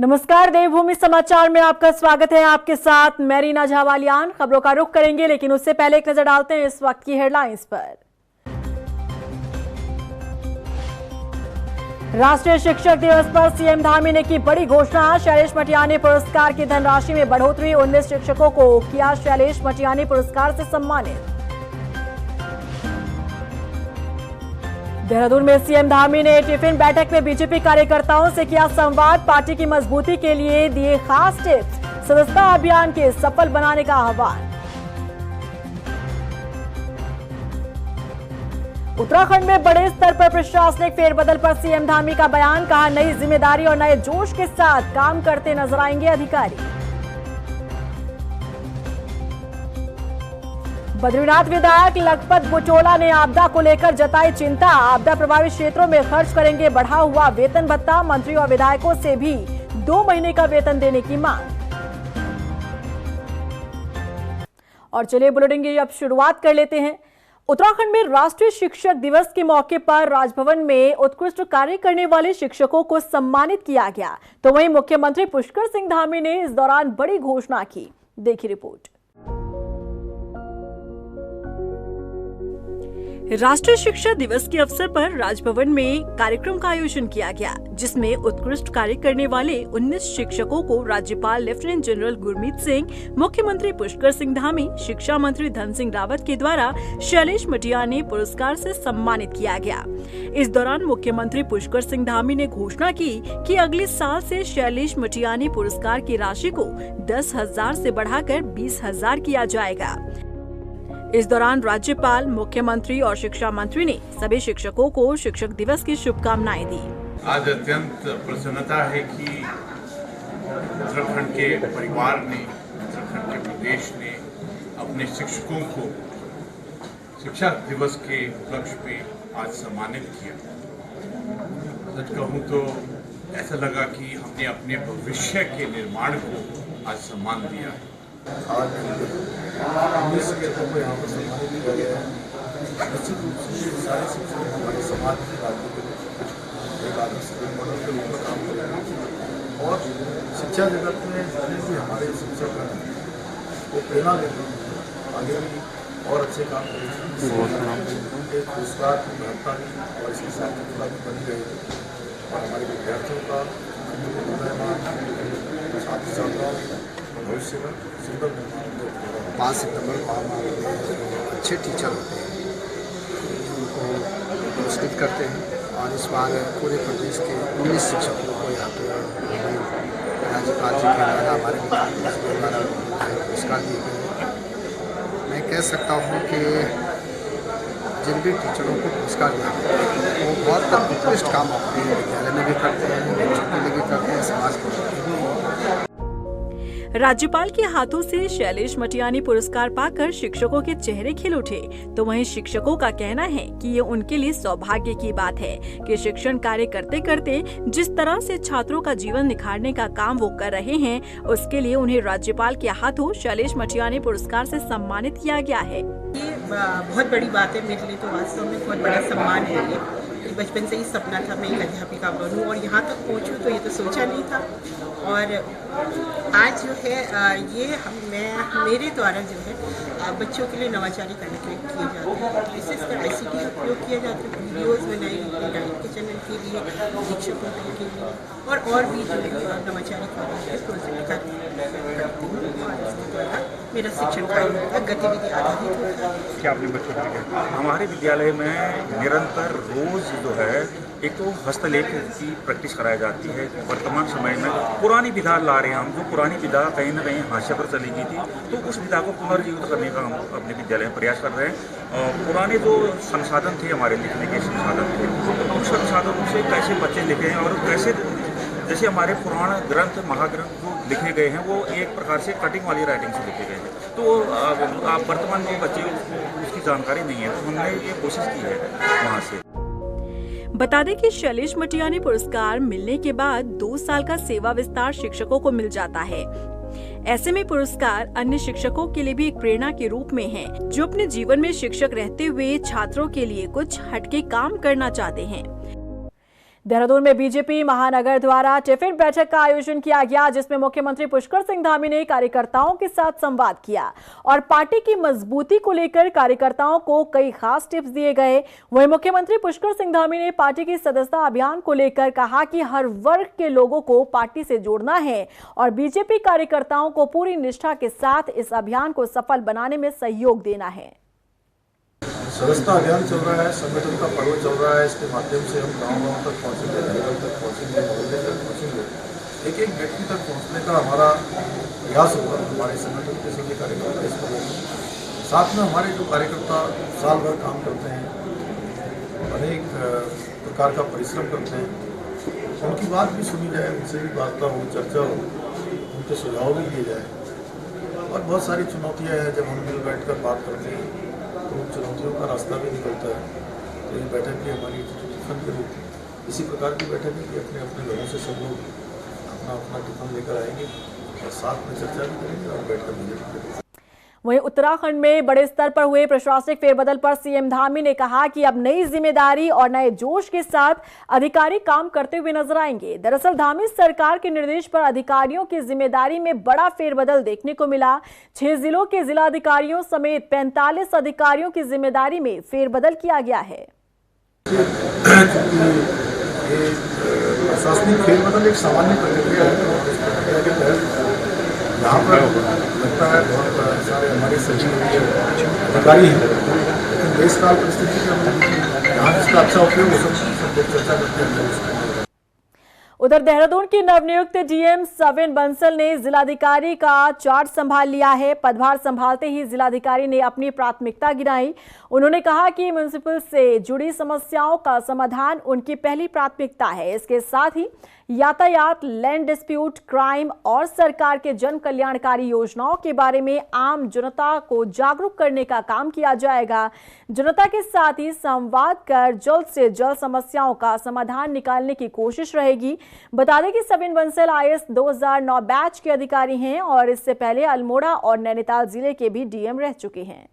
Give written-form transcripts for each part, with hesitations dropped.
नमस्कार, देवभूमि समाचार में आपका स्वागत है। आपके साथ मैं रीना झावालियान। खबरों का रुख करेंगे, लेकिन उससे पहले एक नजर डालते हैं इस वक्त की हेडलाइंस पर। राष्ट्रीय शिक्षक दिवस पर सीएम धामी ने की बड़ी घोषणा। शैलेश मटियानी पुरस्कार की धनराशि में बढ़ोतरी। 19 शिक्षकों को किया शैलेश मटियानी पुरस्कार से सम्मानित। देहरादून में सीएम धामी ने टिफिन बैठक में बीजेपी कार्यकर्ताओं से किया संवाद। पार्टी की मजबूती के लिए दिए खास टिप्स। सदस्यता अभियान के सफल बनाने का आह्वान। उत्तराखंड में बड़े स्तर पर प्रशासनिक फेरबदल पर सीएम धामी का बयान। कहा, नई जिम्मेदारी और नए जोश के साथ काम करते नजर आएंगे अधिकारी। बद्रीनाथ विधायक लखपत बुचोला ने आपदा को लेकर जताई चिंता। आपदा प्रभावित क्षेत्रों में खर्च करेंगे बढ़ा हुआ वेतन भत्ता। मंत्री और विधायकों से भी 2 महीने का वेतन देने की मांग। और चलिए बुलेटिन की अब शुरुआत कर लेते हैं। उत्तराखंड में राष्ट्रीय शिक्षक दिवस के मौके पर राजभवन में उत्कृष्ट कार्य करने वाले शिक्षकों को सम्मानित किया गया। तो वहीं मुख्यमंत्री पुष्कर सिंह धामी ने इस दौरान बड़ी घोषणा की। देखिए रिपोर्ट। राष्ट्रीय शिक्षा दिवस के अवसर पर राजभवन में कार्यक्रम का आयोजन किया गया, जिसमें उत्कृष्ट कार्य करने वाले 19 शिक्षकों को राज्यपाल लेफ्टिनेंट जनरल गुरमीत सिंह, मुख्यमंत्री पुष्कर सिंह धामी, शिक्षा मंत्री धन सिंह रावत के द्वारा शैलेश मटियानी पुरस्कार से सम्मानित किया गया। इस दौरान मुख्यमंत्री पुष्कर सिंह धामी ने घोषणा की कि अगले साल से शैलेश मटियानी पुरस्कार की राशि को 10,000 से बढ़ाकर 20,000 किया जाएगा। इस दौरान राज्यपाल, मुख्यमंत्री और शिक्षा मंत्री ने सभी शिक्षकों को शिक्षक दिवस की शुभकामनाएं दी। आज अत्यंत प्रसन्नता है कि उत्तराखंड के परिवार ने, उत्तराखंड के प्रदेश ने अपने शिक्षकों को शिक्षक दिवस के उपलक्ष्य पे आज सम्मानित किया। सच कहूँ तो ऐसा लगा कि हमने अपने भविष्य के निर्माण को आज सम्मान दिया है। आज 19 शिक्षकों को यहाँ पर सम्मानित किया गया है। निश्चित रूप से सारे शिक्षक हमारे समाज की राज्य के एक आदर्श मॉडल के रूप में काम करेंगे और शिक्षा जगत में जितने भी हमारे शिक्षक हैं वो प्रेरणा देते हैं, आगे भी और अच्छे काम करेंगे। उनके पुरस्कार की महत्ता भी और इसकी सार्थकता भी बनी रहेगी और हमारे विद्यार्थियों का छात्र छात्राओं भविष्य का सुंदर निर्माण। 5 सितंबर को हम अच्छे टीचर होते हैं, उनको पुरस्कृत करते हैं और इस बार पूरे प्रदेश के 19 शिक्षकों को यहाँ पे राज्यपाल जी के द्वारा हमारे मुख्यमंत्री द्वारा पुरस्कार दिए गए। मैं कह सकता हूँ कि जिन भी टीचरों को पुरस्कार दिया गया वो बहुत उत्कृष्ट काम अपने विद्यालय में भी करते हैं, बच्चों के लिए भी करते हैं, समाज को भी करते हैं। राज्यपाल के हाथों से शैलेश मटियानी पुरस्कार पाकर शिक्षकों के चेहरे खिल उठे। तो वहीं शिक्षकों का कहना है कि ये उनके लिए सौभाग्य की बात है कि शिक्षण कार्य करते करते जिस तरह से छात्रों का जीवन निखारने का काम वो कर रहे हैं, उसके लिए उन्हें राज्यपाल के हाथों शैलेश मटियानी पुरस्कार से सम्मानित किया गया है। ये बहुत बड़ी बात है मेरे लिए, तो वास्तव में बहुत बड़ा सम्मान है ये। बचपन से ही सपना था मैं एक अध्यापिका बनूं और यहाँ तक पहुँचूँ तो ये तो सोचा नहीं था। और आज जो है ये मेरे द्वारा जो है बच्चों के लिए नवाचारी कार्यक्रम किए जाते हैं। विशेषकर ICT का प्रयोग किया जाता है। वीडियोज़ बनाई जाती है डाइट के चैनल के लिए, शिक्षकों के लिए और भी जो नवाचारी कार्य प्रोजेक्ट करती हूँ और इसके द्वारा मेरा शिक्षण कार्य का गतिविधि आधारित होता है। क्या अपने बच्चों के हमारे विद्यालय में निरंतर रोज जो है एक तो हस्तलेख की प्रैक्टिस कराई जाती है। वर्तमान समय में पुरानी विधा ला रहे हैं हम, जो पुरानी विधा कहीं ना कहीं हाशिए पर चली गई थी, तो उस विधा को पुनर्जीवित करने का हम अपने विद्यालय में प्रयास कर रहे हैं। पुराने जो संसाधन थे, हमारे लिखने के संसाधन थे, तो उन संसाधनों से कैसे बच्चे लिखे हैं और कैसे जैसे हमारे पुराण ग्रंथ, महाग्रंथ जो लिखे गए हैं वो एक प्रकार से कटिंग वाली राइटिंग से लिखे गए हैं, तो आप वर्तमान के बच्चे उसकी जानकारी नहीं है, तो हमने ये कोशिश की है वहाँ से। बता दें कि शैलेश मटियानी पुरस्कार मिलने के बाद 2 साल का सेवा विस्तार शिक्षकों को मिल जाता है। ऐसे में पुरस्कार अन्य शिक्षकों के लिए भी एक प्रेरणा के रूप में है, जो अपने जीवन में शिक्षक रहते हुए छात्रों के लिए कुछ हटके काम करना चाहते हैं। देहरादून में बीजेपी महानगर द्वारा टिफिन बैठक का आयोजन किया गया, जिसमें मुख्यमंत्री पुष्कर सिंह धामी ने कार्यकर्ताओं के साथ संवाद किया और पार्टी की मजबूती को लेकर कार्यकर्ताओं को कई खास टिप्स दिए गए। वहीं मुख्यमंत्री पुष्कर सिंह धामी ने पार्टी की सदस्यता अभियान को लेकर कहा कि हर वर्ग के लोगों को पार्टी से जोड़ना है और बीजेपी कार्यकर्ताओं को पूरी निष्ठा के साथ इस अभियान को सफल बनाने में सहयोग देना है। सदस्यता अभियान चल रहा है, संगठन का पर्व चल रहा है। इसके माध्यम से हम गांव-गांव तक पहुंचेंगे, घर तक पहुंचेंगे, मोहल्ले तक पहुंचेंगे। एक एक व्यक्ति तक पहुंचने का हमारा प्रयास होगा। हमारे संगठन के सभी कार्यकर्ता इसको होंगे। साथ में हमारे जो कार्यकर्ता साल भर काम करते हैं, अनेक प्रकार का परिश्रम करते हैं, उनकी बात भी सुनी जाए, उनसे भी वार्ता हो, चर्चा हो, उनके सुझाव भी दिए जाए। और बहुत सारी चुनौतियाँ हैं, जब हम मिल बैठ कर बात करते हैं तो उन चुनौतियों का रास्ता भी निकलता है। तो ये बैठक भी हमारी टिफिन के रूप में इसी प्रकार की बैठक है कि अपने अपने घरों से सब लोग अपना अपना टिफिन लेकर आएंगे और साथ में चर्चा भी करेंगे और बैठकर बजट करेंगे। वहीं उत्तराखंड में बड़े स्तर पर हुए प्रशासनिक फेरबदल पर सीएम धामी ने कहा कि अब नई जिम्मेदारी और नए जोश के साथ अधिकारी काम करते हुए नजर आएंगे। दरअसल धामी सरकार के निर्देश पर अधिकारियों की जिम्मेदारी में बड़ा फेरबदल देखने को मिला। 6 जिलों के जिलाधिकारियों समेत 45 अधिकारियों की जिम्मेदारी में फेरबदल किया गया है। प्रशासनिक फेरबदल एक सामान्य प्रक्रिया है। यहाँ पर लगता है बहुत सारे हमारे सचिव अधिकारी हैं, लेकिन देशकाल परिस्थिति के यहाँ जिसका अच्छा उपयोग हो सब लोग चर्चा करते हैं। उधर देहरादून की नवनियुक्त डीएम सविन बंसल ने जिलाधिकारी का चार्ज संभाल लिया है। पदभार संभालते ही जिलाधिकारी ने अपनी प्राथमिकता गिनाई। उन्होंने कहा कि म्युनिसिपल से जुड़ी समस्याओं का समाधान उनकी पहली प्राथमिकता है। इसके साथ ही यातायात, लैंड डिस्प्यूट, क्राइम और सरकार के जन कल्याणकारी योजनाओं के बारे में आम जनता को जागरूक करने का काम किया जाएगा। जनता के साथ ही संवाद कर जल्द से जल्द समस्याओं का समाधान निकालने की कोशिश रहेगी। बता दें कि सविन बंसल IAS 2009 बैच के अधिकारी हैं और इससे पहले अल्मोड़ा और नैनीताल जिले के भी डीएम रह चुके हैं।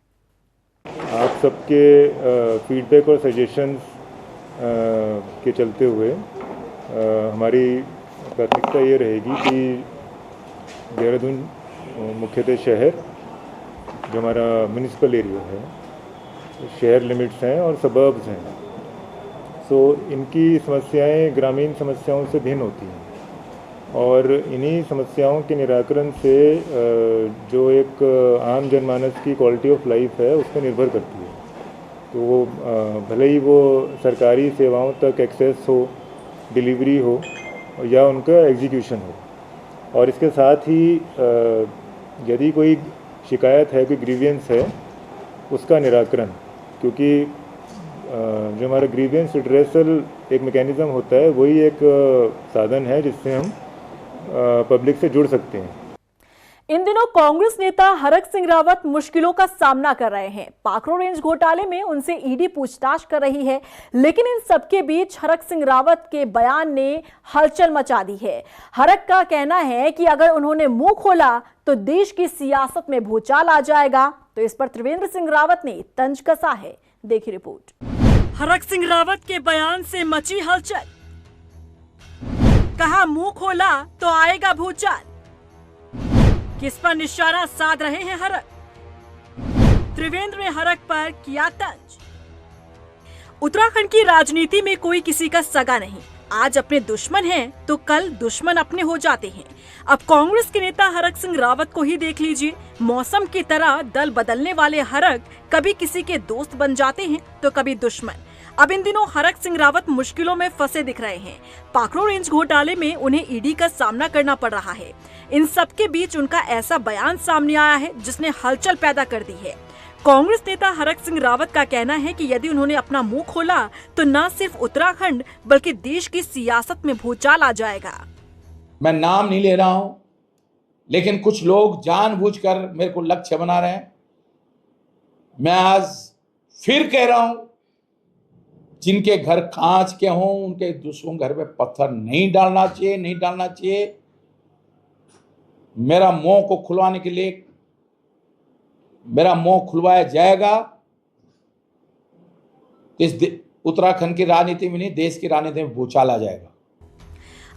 आप सबके फीडबैक और सजेशंस के चलते हुए हमारी प्राथमिकता ये रहेगी कि देहरादून मुख्यतः शहर जो हमारा म्यूनिसिपल एरिया है, शहर लिमिट्स हैं और सबर्ब्स हैं, तो इनकी समस्याएं ग्रामीण समस्याओं से भिन्न होती हैं और इन्हीं समस्याओं के निराकरण से जो एक आम जनमानस की क्वालिटी ऑफ लाइफ है उस पर निर्भर करती है। तो वो भले ही वो सरकारी सेवाओं तक एक्सेस हो, डिलीवरी हो या उनका एग्जीक्यूशन हो। और इसके साथ ही यदि कोई शिकायत है, कोई ग्रीवियंस है, उसका निराकरण, क्योंकि जो हमारा ग्रीवियंस रिड्रेसल एक मैकेनिज़्म होता है, वही एक साधन है जिससे हम पब्लिक से जुड़ सकते हैं। इन दिनों कांग्रेस नेता हरक सिंह रावत मुश्किलों का सामना कर रहे हैं। पाखरो रेंज घोटाले में उनसे ईडी पूछताछ कर रही है, लेकिन इन सबके बीच हरक सिंह रावत के बयान ने हलचल मचा दी है। हरक का कहना है कि अगर उन्होंने मुंह खोला तो देश की सियासत में भूचाल आ जाएगा। तो इस पर त्रिवेंद्र सिंह रावत ने तंज कसा है, देखिए रिपोर्ट। हरक सिंह रावत के बयान से मची हलचल, कहा मुंह खोला तो आएगा भूचाल। किस पर निशाना साध रहे हैं हरक? त्रिवेंद्र ने हरक पर किया तंज। उत्तराखंड की राजनीति में कोई किसी का सगा नहीं। आज अपने दुश्मन हैं तो कल दुश्मन अपने हो जाते हैं। अब कांग्रेस के नेता हरक सिंह रावत को ही देख लीजिए। मौसम की तरह दल बदलने वाले हरक कभी किसी के दोस्त बन जाते हैं तो कभी दुश्मन। अब इन दिनों हरक सिंह रावत मुश्किलों में फंसे दिख रहे हैं। पाखरो रेंज घोटाले में उन्हें ईडी का सामना करना पड़ रहा है। इन सब के बीच उनका ऐसा बयान सामने आया है जिसने हलचल पैदा कर दी है। कांग्रेस नेता हरक सिंह रावत का कहना है कि यदि उन्होंने अपना मुंह खोला तो न सिर्फ उत्तराखंड बल्कि देश की सियासत में भूचाल आ जाएगा। मैं नाम नहीं ले रहा हूं, लेकिन कुछ लोग जानबूझकर मेरे को लक्ष्य बना रहे हैं। मैं आज फिर कह रहा हूं, जिनके घर कांच के हों उनके दूसरों घर पे पत्थर नहीं डालना चाहिए, नहीं डालना चाहिए। मेरा मुंह को खुलवाने के लिए मेरा मुंह खुलवाया जाएगा। उत्तराखंड की राजनीति में नहीं, देश की राजनीति में भूचाल आ जाएगा।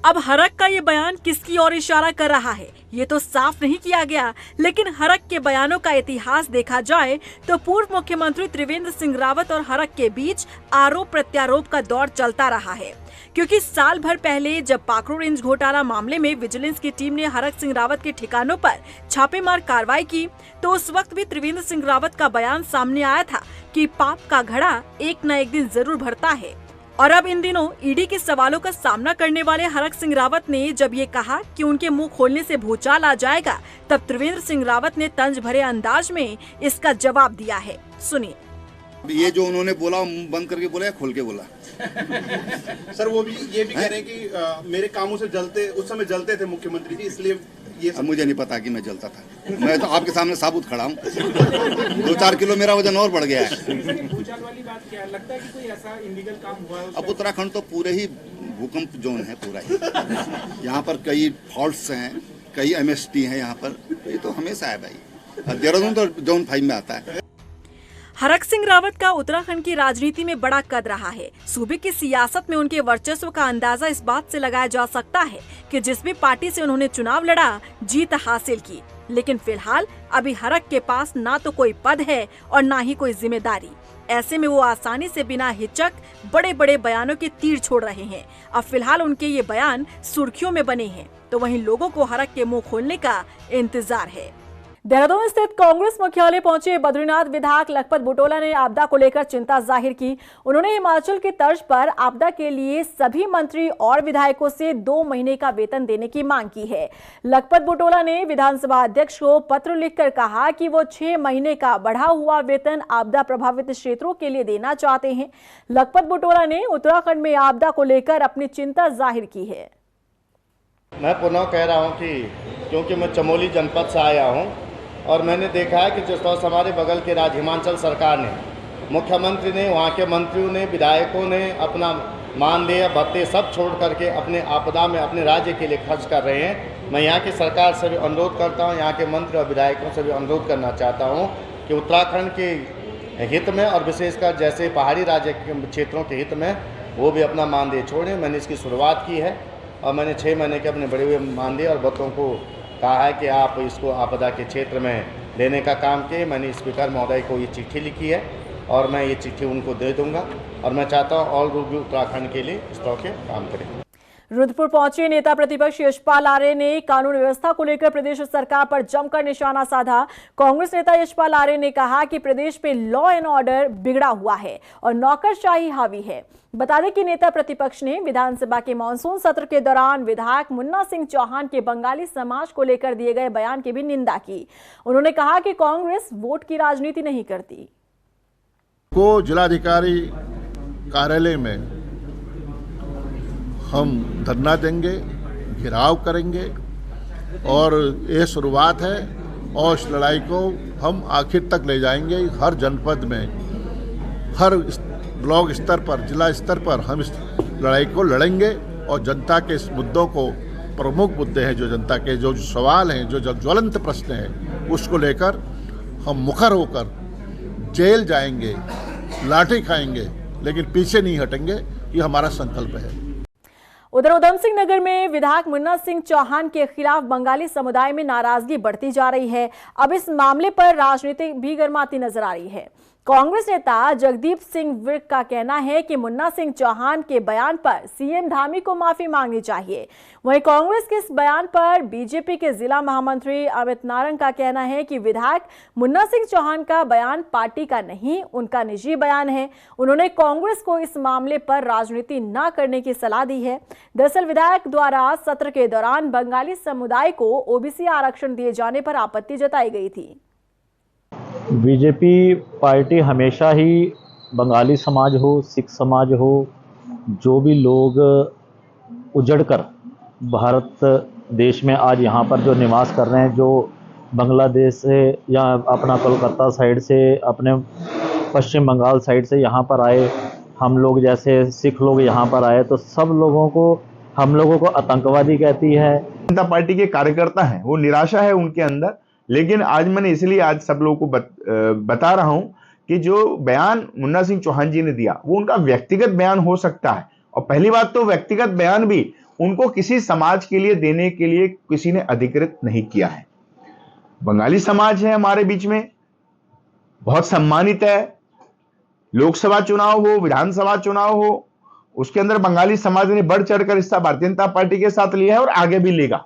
अब हरक का ये बयान किसकी ओर इशारा कर रहा है ये तो साफ नहीं किया गया, लेकिन हरक के बयानों का इतिहास देखा जाए तो पूर्व मुख्यमंत्री त्रिवेंद्र सिंह रावत और हरक के बीच आरोप प्रत्यारोप का दौर चलता रहा है। क्योंकि साल भर पहले जब पाखरू रेंज घोटाला मामले में विजिलेंस की टीम ने हरक सिंह रावत के ठिकानों पर छापेमार कार्रवाई की, तो उस वक्त भी त्रिवेंद्र सिंह रावत का बयान सामने आया था कि पाप का घड़ा एक न एक दिन जरूर भरता है। और अब इन दिनों ईडी के सवालों का सामना करने वाले हरक सिंह रावत ने जब ये कहा कि उनके मुंह खोलने से भूचाल आ जाएगा, तब त्रिवेंद्र सिंह रावत ने तंज भरे अंदाज में इसका जवाब दिया है। सुनिए। ये जो उन्होंने बोला मुंह बंद करके बोला या खोल के बोला? सर वो भी ये भी कह रहे हैं कि मेरे कामों से जलते, उस समय जलते थे मुख्यमंत्री जी, इसलिए ये अब मुझे नहीं पता कि मैं जलता था। मैं तो आपके सामने साबुत खड़ा हूँ। 2-4 किलो मेरा वजन और बढ़ गया है। भूचाल वाली बात क्या लगता है कि कोई ऐसा इलीगल काम हुआ है? अब उत्तराखंड तो पूरे ही भूकंप जोन है पूरा ही। यहाँ पर कई फॉल्ट्स हैं, कई MST हैं यहाँ पर, ये तो हमेशा है भाई। देहरादून तो जोन 5 में आता है। हरक सिंह रावत का उत्तराखंड की राजनीति में बड़ा कद रहा है। सूबे की सियासत में उनके वर्चस्व का अंदाजा इस बात से लगाया जा सकता है कि जिस भी पार्टी से उन्होंने चुनाव लड़ा, जीत हासिल की। लेकिन फिलहाल अभी हरक के पास ना तो कोई पद है और ना ही कोई जिम्मेदारी। ऐसे में वो आसानी से बिना हिचक बड़े बड़े बयानों के तीर छोड़ रहे हैं। अब फिलहाल उनके ये बयान सुर्खियों में बने हैं, तो वहीं लोगों को हरक के मुंह खोलने का इंतजार है। देहरादून स्थित कांग्रेस मुख्यालय पहुंचे बद्रीनाथ विधायक लखपत बुटोला ने आपदा को लेकर चिंता जाहिर की। उन्होंने हिमाचल की तर्ज पर आपदा के लिए सभी मंत्री और विधायकों से 2 महीने का वेतन देने की मांग की है। लखपत बुटोला ने विधानसभा अध्यक्ष को पत्र लिखकर कहा कि वो 6 महीने का बढ़ा हुआ वेतन आपदा प्रभावित क्षेत्रों के लिए देना चाहते हैं। लखपत बुटोला ने उत्तराखंड में आपदा को लेकर अपनी चिंता जाहिर की है। मैं पुनः कह रहा हूँ कि क्योंकि मैं चमोली जनपद से आया हूँ और मैंने देखा है कि जिस तरह से हमारे बगल के राज्य हिमाचल सरकार ने, मुख्यमंत्री ने, वहाँ के मंत्रियों ने, विधायकों ने अपना मानदेय भत्ते सब छोड़ करके अपने आपदा में अपने राज्य के लिए खर्च कर रहे हैं। मैं यहाँ की सरकार से भी अनुरोध करता हूँ, यहाँ के मंत्री और विधायकों से भी अनुरोध करना चाहता हूँ कि उत्तराखंड के हित में और विशेषकर जैसे पहाड़ी राज्य के क्षेत्रों के हित में वो भी अपना मानदेय छोड़ें। मैंने इसकी शुरुआत की है और मैंने 6 महीने के अपने बढ़े हुए मानदेय और भत्तों को कहा है कि आप इसको आपदा के क्षेत्र में देने का काम किए। मैंने स्पीकर महोदय को ये चिट्ठी लिखी है और मैं ये चिट्ठी उनको दे दूंगा और मैं चाहता हूँ और लोग भी उत्तराखंड के लिए इस तरह के काम करें। रुद्रपुर पहुंचे नेता प्रतिपक्ष यशपाल आर्य ने कानून व्यवस्था को लेकर प्रदेश सरकार पर जमकर निशाना साधा। कांग्रेस नेता यशपाल आर्य ने कहा कि प्रदेश में लॉ एंड ऑर्डर बिगड़ा हुआ है और नौकरशाही हावी है। बता दें कि नेता प्रतिपक्ष ने विधानसभा के मानसून सत्र के दौरान विधायक मुन्ना सिंह चौहान के बंगाली समाज को लेकर दिए गए बयान की भी निंदा की। उन्होंने कहा कि कांग्रेस वोट की राजनीति नहीं करती। को जिलाधिकारी कार्यालय में हम धरना देंगे, घेराव करेंगे और ये शुरुआत है और इस लड़ाई को हम आखिर तक ले जाएंगे। हर जनपद में, हर ब्लॉक स्तर पर, जिला स्तर पर हम इस लड़ाई को लड़ेंगे और जनता के इस मुद्दों को, प्रमुख मुद्दे हैं जो जनता के जो सवाल हैं, जो ज्वलंत प्रश्न हैं, उसको लेकर हम मुखर होकर जेल जाएंगे, लाठी खाएंगे, लेकिन पीछे नहीं हटेंगे। ये हमारा संकल्प है। उधर उधम सिंह नगर में विधायक मुन्ना सिंह चौहान के खिलाफ बंगाली समुदाय में नाराजगी बढ़ती जा रही है। अब इस मामले पर राजनीति भी गर्माती नजर आ रही है। कांग्रेस नेता जगदीप सिंह विर्क का कहना है कि मुन्ना सिंह चौहान के बयान पर सीएम धामी को माफी मांगनी चाहिए। वहीं कांग्रेस के इस बयान पर बीजेपी के जिला महामंत्री अमित नारंग का कहना है कि विधायक मुन्ना सिंह चौहान का बयान पार्टी का नहीं, उनका निजी बयान है। उन्होंने कांग्रेस को इस मामले पर राजनीति न करने की सलाह दी है। दरअसल विधायक द्वारा सत्र के दौरान बंगाली समुदाय को ओबीसी आरक्षण दिए जाने पर आपत्ति जताई गई थी। बीजेपी पार्टी हमेशा ही बंगाली समाज हो, सिख समाज हो, जो भी लोग उजड़कर भारत देश में आज यहाँ पर जो निवास कर रहे हैं, जो बांग्लादेश से या अपना कोलकाता साइड से, अपने पश्चिम बंगाल साइड से यहाँ पर आए, हम लोग जैसे सिख लोग यहाँ पर आए, तो सब लोगों को, हम लोगों को आतंकवादी कहती है। जनता पार्टी के कार्यकर्ता हैं, वो निराशा है उनके अंदर। लेकिन आज मैंने इसलिए आज सब लोगों को बता रहा हूं कि जो बयान मुन्ना सिंह चौहान जी ने दिया वो उनका व्यक्तिगत बयान हो सकता है, और पहली बात तो व्यक्तिगत बयान भी उनको किसी समाज के लिए देने के लिए किसी ने अधिकृत नहीं किया है। बंगाली समाज है हमारे बीच में, बहुत सम्मानित है। लोकसभा चुनाव हो, विधानसभा चुनाव हो, उसके अंदर बंगाली समाज ने बढ़ चढ़कर हिस्सा भारतीय जनता पार्टी के साथ लिया है और आगे भी लेगा।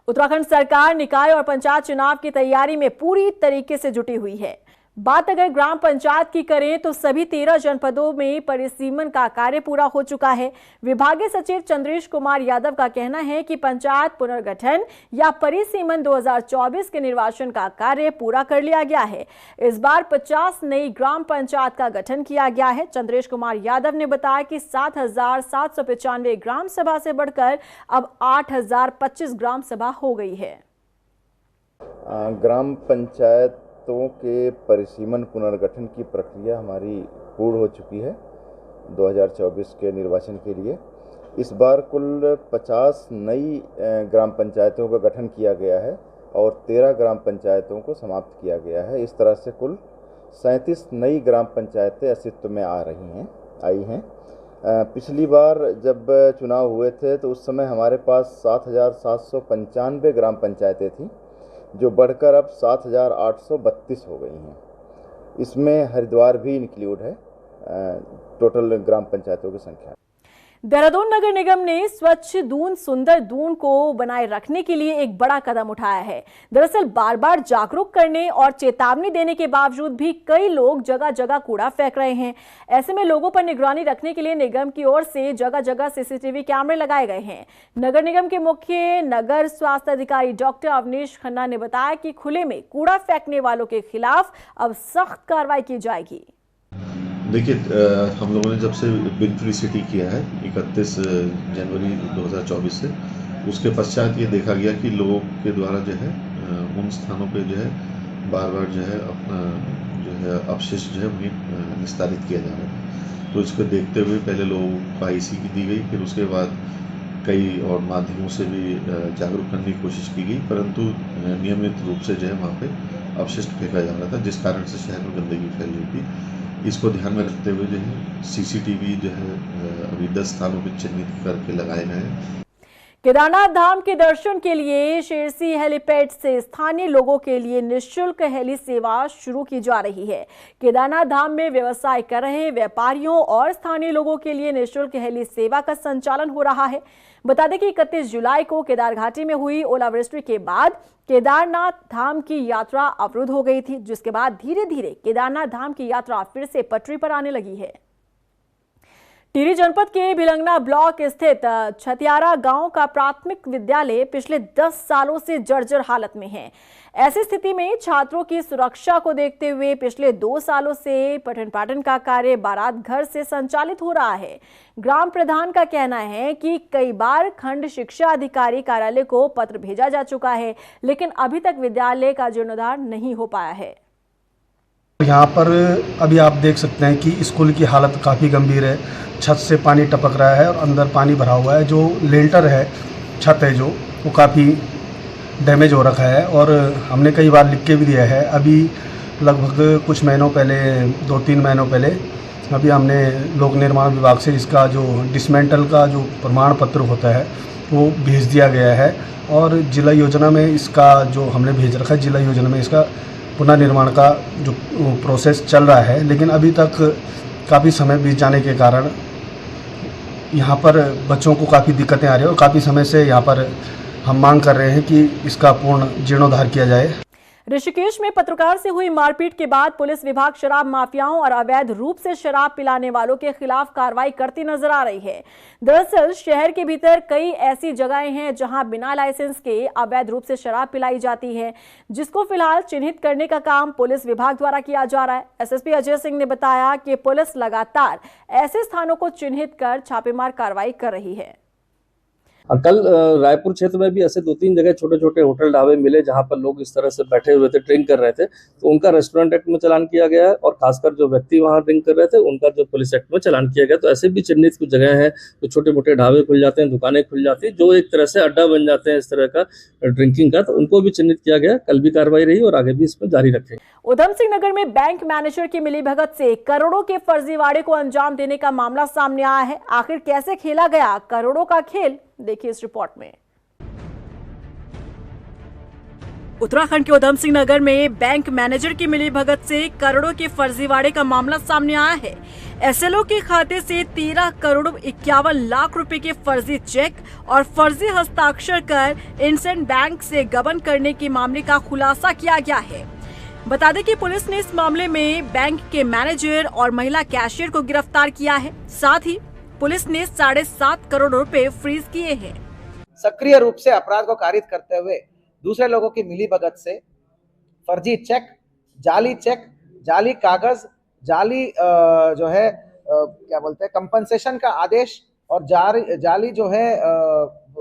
उत्तराखंड सरकार निकाय और पंचायत चुनाव की तैयारी में पूरी तरीके से जुटी हुई है। बात अगर ग्राम पंचायत की करें तो सभी 13 जनपदों में परिसीमन का कार्य पूरा हो चुका है। विभागीय सचिव चंद्रेश कुमार यादव का कहना है कि पंचायत पुनर्गठन या परिसीमन 2024 के निर्वाचन का कार्य पूरा कर लिया गया है। इस बार 50 नई ग्राम पंचायत का गठन किया गया है। चंद्रेश कुमार यादव ने बताया कि 7,795 ग्राम सभा से बढ़कर अब 8,025 ग्राम सभा हो गई है। ग्राम पंचायत के परिसीमन पुनर्गठन की प्रक्रिया हमारी पूर्ण हो चुकी है 2024 के निर्वाचन के लिए। इस बार कुल 50 नई ग्राम पंचायतों का गठन किया गया है और 13 ग्राम पंचायतों को समाप्त किया गया है। इस तरह से कुल 37 नई ग्राम पंचायतें अस्तित्व में आई हैं। पिछली बार जब चुनाव हुए थे तो उस समय हमारे पास 7,795 ग्राम पंचायतें थीं, जो बढ़कर अब 7,832 हो गई हैं। इसमें हरिद्वार भी इंक्लूड है टोटल ग्राम पंचायतों की संख्या। देहरादून नगर निगम ने स्वच्छ दून सुंदर दून को बनाए रखने के लिए एक बड़ा कदम उठाया है। दरअसल बार बार जागरूक करने और चेतावनी देने के बावजूद भी कई लोग जगह जगह कूड़ा फेंक रहे हैं। ऐसे में लोगों पर निगरानी रखने के लिए निगम की ओर से जगह जगह सीसीटीवी कैमरे लगाए गए हैं। नगर निगम के मुख्य नगर स्वास्थ्य अधिकारी डॉक्टर अवनीश खन्ना ने बताया कि खुले में कूड़ा फेंकने वालों के खिलाफ अब सख्त कार्रवाई की जाएगी। देखिए, हम लोगों ने जब से बिन फ्री सिटी किया है 31 जनवरी 2024 से, उसके पश्चात ये देखा गया कि लोगों के द्वारा जो है उन स्थानों पे जो है बार बार जो है अपना जो है अपशिष्ट जो है उन्हें निस्तारित किया जा रहा है। तो इसको देखते हुए पहले लोगों को IC की दी गई, फिर उसके बाद कई और माध्यमों से भी जागरूक करने की कोशिश की गई, परंतु नियमित रूप से जो है वहाँ पे अपशिष्ट फेंका जा रहा था, जिस कारण से शहर में गंदगी फैल रही थी। इसको ध्यान में रखते हुए जो है CCTV जो है अभी 10 स्थानों पर चिन्हित करके लगाए गए हैं। केदारनाथ धाम के दर्शन के लिए शेरसी हेलीपैड से स्थानीय लोगों के लिए निःशुल्क हेली सेवा शुरू की जा रही है। केदारनाथ धाम में व्यवसाय कर रहे व्यापारियों और स्थानीय लोगों के लिए निःशुल्क हेली सेवा का संचालन हो रहा है। बता दें कि 31 जुलाई को केदार घाटी में हुई ओलावृष्टि के बाद केदारनाथ धाम की यात्रा अवरुद्ध हो गई थी, जिसके बाद धीरे धीरे केदारनाथ धाम की यात्रा फिर से पटरी पर आने लगी है। टिहरी जनपद के भिलंगना ब्लॉक स्थित छतियारा गांव का प्राथमिक विद्यालय पिछले 10 सालों से जर्जर हालत में है। ऐसी स्थिति में छात्रों की सुरक्षा को देखते हुए पिछले 2 सालों से पठन पाठन का कार्य बारात घर से संचालित हो रहा है। ग्राम प्रधान का कहना है कि कई बार खंड शिक्षा अधिकारी कार्यालय को पत्र भेजा जा चुका है, लेकिन अभी तक विद्यालय का जीर्णोद्धार नहीं हो पाया है। यहाँ पर अभी आप देख सकते हैं कि स्कूल की हालत काफ़ी गंभीर है। छत से पानी टपक रहा है और अंदर पानी भरा हुआ है। जो लेंटर है, छत है जो, वो काफ़ी डैमेज हो रखा है और हमने कई बार लिख के भी दिया है। अभी लगभग कुछ महीनों पहले, 2-3 महीनों पहले अभी हमने लोक निर्माण विभाग से इसका जो डिसमेंटल का जो प्रमाण पत्र होता है वो भेज दिया गया है और जिला योजना में इसका जो हमने भेज रखा है, जिला योजना में इसका पुनर्निर्माण का जो प्रोसेस चल रहा है। लेकिन अभी तक काफ़ी समय बीत जाने के कारण यहाँ पर बच्चों को काफ़ी दिक्कतें आ रही है और काफ़ी समय से यहाँ पर हम मांग कर रहे हैं कि इसका पूर्ण जीर्णोद्धार किया जाए। ऋषिकेश में पत्रकार से हुई मारपीट के बाद पुलिस विभाग शराब माफियाओं और अवैध रूप से शराब पिलाने वालों के खिलाफ कार्रवाई करती नजर आ रही है। दरअसल शहर के भीतर कई ऐसी जगहें हैं जहां बिना लाइसेंस के अवैध रूप से शराब पिलाई जाती है, जिसको फिलहाल चिन्हित करने का काम पुलिस विभाग द्वारा किया जा रहा है। SSP अजय सिंह ने बताया कि पुलिस लगातार ऐसे स्थानों को चिन्हित कर छापेमार कार्रवाई कर रही है। कल रायपुर क्षेत्र में भी ऐसे 2-3 जगह छोटे छोटे होटल ढाबे मिले जहां पर लोग इस तरह से बैठे हुए थे, ड्रिंक कर रहे थे, तो उनका रेस्टोरेंट एक्ट में चालान किया गया है और खासकर जो व्यक्ति वहां ड्रिंक कर रहे थे उनका जो पुलिस एक्ट में चालान किया गया। तो ऐसे भी चिन्हित कुछ जगह हैं तो छोटे मोटे ढाबे खुल जाते हैं, दुकानें खुल जाती हैं जो एक तरह से अड्डा बन जाते हैं इस तरह का ड्रिंकिंग का, तो उनको भी चिन्हित किया गया। कल भी कार्रवाई रही और आगे भी इसमें जारी रखेंगे। उधम सिंह नगर में बैंक मैनेजर की मिलीभगत से करोड़ों के फर्जीवाड़े को अंजाम देने का मामला सामने आया है। आखिर कैसे खेला गया करोड़ों का खेल, देखिए इस रिपोर्ट में। उत्तराखंड के उधम सिंह नगर में बैंक मैनेजर की मिलीभगत से करोड़ों के फर्जीवाड़े का मामला सामने आया है। एसएलओ के खाते से 13 करोड़ 51 लाख रुपए के फर्जी चेक और फर्जी हस्ताक्षर कर इंडसइंड बैंक से गबन करने के मामले का खुलासा किया गया है। बता दें कि पुलिस ने इस मामले में बैंक के मैनेजर और महिला कैशियर को गिरफ्तार किया है। साथ ही पुलिस ने 7.5 करोड़ रुपए फ्रीज किए हैं। सक्रिय रूप से अपराध को कारित करते हुए दूसरे लोगों की मिलीभगत से फर्जी चेक, जाली कागज, जाली जो है क्या बोलते हैं कंपनसेशन का आदेश और जाली जो है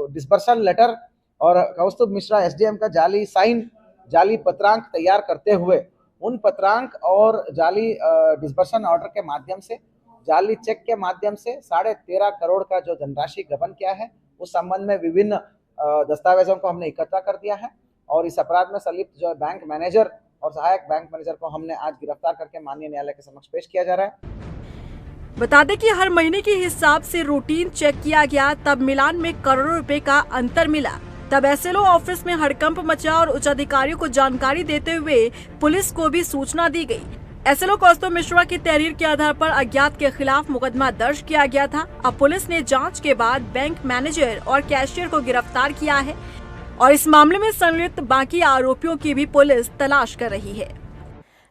डिस्बर्सल लेटर और कौस्तुभ मिश्रा एसडीएम का जाली साइन, जाली पत्रांक तैयार करते हुए उन पत्रांक और जाली डिस्बर्सन ऑर्डर के माध्यम से, जाली चेक के माध्यम से 13.5 करोड़ का जो धनराशि गबन किया है, उस संबंध में विभिन्न दस्तावेजों को हमने इकट्ठा कर दिया है और इस अपराध में संलिप्त जो बैंक मैनेजर और सहायक बैंक मैनेजर को हमने आज गिरफ्तार करके माननीय न्यायालय के समक्ष पेश किया जा रहा है। बता दें कि हर महीने के हिसाब से रूटीन चेक किया गया, तब मिलान में करोड़ों रुपए का अंतर मिला। तब एसएलओ ऑफिस में हड़कंप मचा और उच्च अधिकारियों को जानकारी देते हुए पुलिस को भी सूचना दी गई। एसएलओ कौस्तुभ मिश्रा की तहरीर के आधार पर अज्ञात के खिलाफ मुकदमा दर्ज किया गया था। अब पुलिस ने जांच के बाद बैंक मैनेजर और कैशियर को गिरफ्तार किया है और इस मामले में संलिप्त बाकी आरोपियों की भी पुलिस तलाश कर रही है।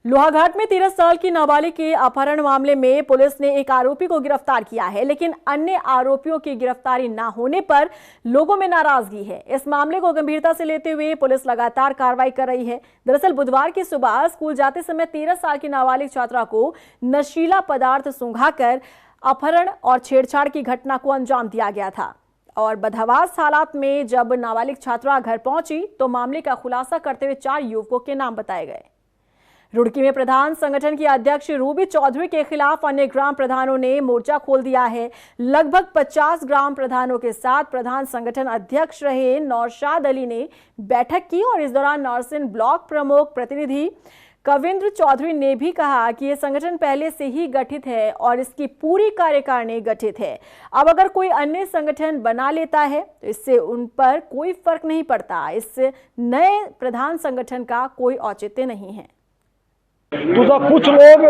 लोहाघाट में 13 साल की नाबालिग के अपहरण मामले में पुलिस ने एक आरोपी को गिरफ्तार किया है, लेकिन अन्य आरोपियों की गिरफ्तारी न होने पर लोगों में नाराजगी है। इस मामले को गंभीरता से लेते हुए पुलिस लगातार कार्रवाई कर रही है। दरअसल बुधवार की सुबह स्कूल जाते समय 13 साल की नाबालिग छात्रा को नशीला पदार्थ सूंघाकर अपहरण और छेड़छाड़ की घटना को अंजाम दिया गया था और बदहवास हालात में जब नाबालिग छात्रा घर पहुंची तो मामले का खुलासा करते हुए 4 युवकों के नाम बताए गए। रुड़की में प्रधान संगठन की अध्यक्ष रूबी चौधरी के खिलाफ अन्य ग्राम प्रधानों ने मोर्चा खोल दिया है। लगभग 50 ग्राम प्रधानों के साथ प्रधान संगठन अध्यक्ष रहे नौशाद अली ने बैठक की और इस दौरान नौरसिन ब्लॉक प्रमुख प्रतिनिधि कविंद्र चौधरी ने भी कहा कि ये संगठन पहले से ही गठित है और इसकी पूरी कार्यकारिणी गठित है। अब अगर कोई अन्य संगठन बना लेता है तो इससे उन पर कोई फर्क नहीं पड़ता। इस नए प्रधान संगठन का कोई औचित्य नहीं है। तो कुछ लोग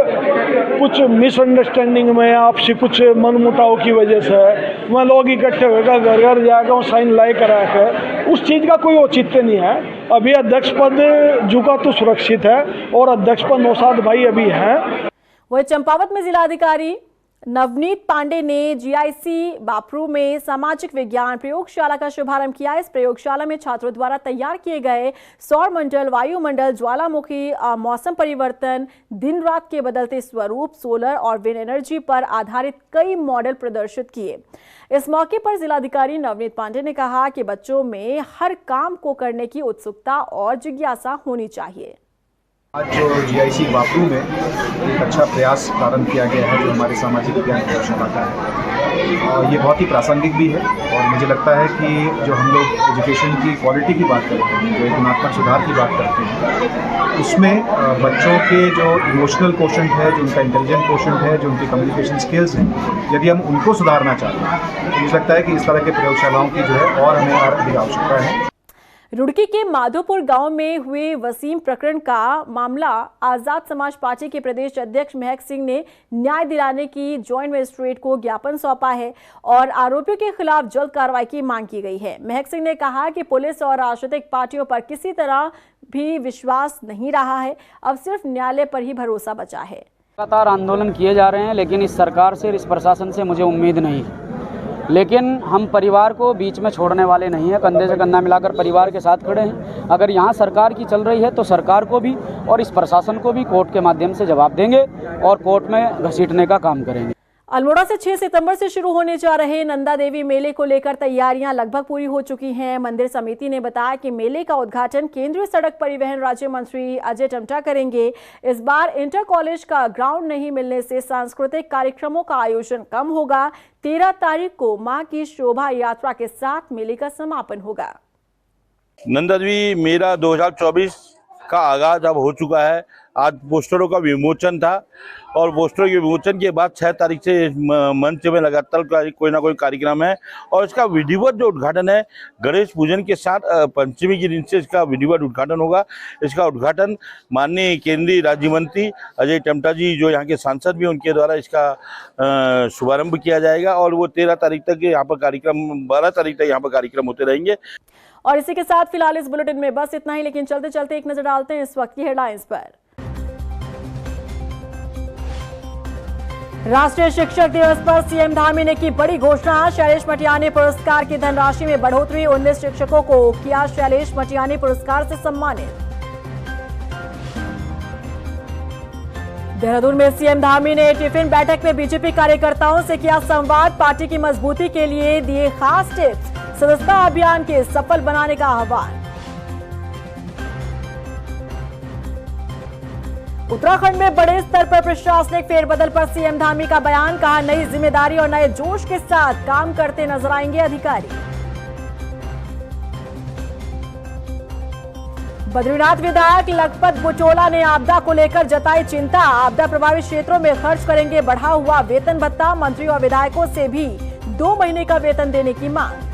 कुछ मिसअंडरस्टैंडिंग में आपसी कुछ मनमुटाव की वजह से वह लोग इकट्ठे होकर घर घर जाकर और साइन लाई करा कर उस चीज़ का कोई औचित्य नहीं है। अभी अध्यक्ष पद जुका तो सुरक्षित है और अध्यक्ष पद नौशाद भाई अभी हैं। वही चंपावत में जिलाधिकारी नवनीत पांडे ने जीआईसी बापरू में सामाजिक विज्ञान प्रयोगशाला का शुभारंभ किया। इस प्रयोगशाला में छात्रों द्वारा तैयार किए गए सौर मंडल, वायुमंडल, ज्वालामुखी, मौसम परिवर्तन, दिन रात के बदलते स्वरूप, सोलर और विंड एनर्जी पर आधारित कई मॉडल प्रदर्शित किए। इस मौके पर जिलाधिकारी नवनीत पांडे ने कहा कि बच्चों में हर काम को करने की उत्सुकता और जिज्ञासा होनी चाहिए। आज जो जीआईसी बापरू में एक अच्छा प्रयास प्रारंभ किया गया है जो हमारे सामाजिक विज्ञान प्रयोगशाला का है और ये बहुत ही प्रासंगिक भी है और मुझे लगता है कि जो हम लोग एजुकेशन की क्वालिटी की बात करते हैं, जो गुणात्मक सुधार की बात करते हैं, उसमें बच्चों के जो इमोशनल कोशेंट है, जो उनका इंटेलिजेंट कोशेंट है, जो उनकी कम्युनिकेशन स्किल्स हैं, यदि हम उनको सुधारना चाहते हैं तो मुझे लगता है कि इस तरह के प्रयोगशालाओं की जो है और हमें अधिक आवश्यकता है। रुड़की के माधोपुर गांव में हुए वसीम प्रकरण का मामला आजाद समाज पार्टी के प्रदेश अध्यक्ष महक सिंह ने न्याय दिलाने की जॉइंट मजिस्ट्रेट को ज्ञापन सौंपा है और आरोपियों के खिलाफ जल्द कार्रवाई की मांग की गई है। महक सिंह ने कहा कि पुलिस और राजनीतिक पार्टियों पर किसी तरह भी विश्वास नहीं रहा है, अब सिर्फ न्यायालय पर ही भरोसा बचा है। लगातार आंदोलन किए जा रहे हैं लेकिन इस सरकार से, इस प्रशासन से मुझे उम्मीद नहीं है, लेकिन हम परिवार को बीच में छोड़ने वाले नहीं हैं। कंधे से कंधा मिलाकर परिवार के साथ खड़े हैं। अगर यहाँ सरकार की चल रही है तो सरकार को भी और इस प्रशासन को भी कोर्ट के माध्यम से जवाब देंगे और कोर्ट में घसीटने का काम करेंगे। अल्मोड़ा से 6 सितंबर से शुरू होने जा रहे नंदा देवी मेले को लेकर तैयारियां लगभग पूरी हो चुकी हैं। मंदिर समिति ने बताया कि मेले का उद्घाटन केंद्रीय सड़क परिवहन राज्य मंत्री अजय टमटा करेंगे। इस बार इंटर कॉलेज का ग्राउंड नहीं मिलने से सांस्कृतिक कार्यक्रमों का आयोजन कम होगा। 13 तारीख को मां की शोभा यात्रा के साथ मेले का समापन होगा। नंदा देवी मेला 2024 का आगाज अब हो चुका है। आज पोस्टरों का विमोचन था और पोस्टरों के विमोचन के बाद 6 तारीख से मंच में लगातार कोई ना कोई कार्यक्रम है और इसका विधिवत जो उद्घाटन है गणेश पूजन के साथ पंचमी के दिन से इसका विधिवत उद्घाटन होगा। इसका उद्घाटन माननीय केंद्रीय राज्य मंत्री अजय टमटा जी जो यहाँ के सांसद भी उनके द्वारा इसका शुभारंभ किया जाएगा और वो 13 तारीख तक यहाँ पर कार्यक्रम 12 तारीख तक यहाँ पर कार्यक्रम होते रहेंगे। और इसी के साथ फिलहाल इस बुलेटिन में बस इतना ही, लेकिन चलते चलते एक नजर डालते हैं इस वक्त की हेडलाइंस पर। राष्ट्रीय शिक्षक दिवस पर सीएम धामी ने की बड़ी घोषणा। शैलेश मटियानी पुरस्कार की धनराशि में बढ़ोतरी। 19 शिक्षकों को किया शैलेश मटियानी पुरस्कार से सम्मानित। देहरादून में सीएम धामी ने टिफिन बैठक में बीजेपी कार्यकर्ताओं से किया संवाद। पार्टी की मजबूती के लिए दिए खास टिप्स। सदस्यता अभियान के सफल बनाने का आह्वान। उत्तराखंड में बड़े स्तर पर प्रशासनिक फेरबदल पर सीएम धामी का बयान। कहा नई जिम्मेदारी और नए जोश के साथ काम करते नजर आएंगे अधिकारी। बद्रीनाथ विधायक लखपत बुचोला ने आपदा को लेकर जताई चिंता। आपदा प्रभावित क्षेत्रों में खर्च करेंगे बढ़ा हुआ वेतन भत्ता। मंत्री और विधायकों से भी 2 महीने का वेतन देने की मांग।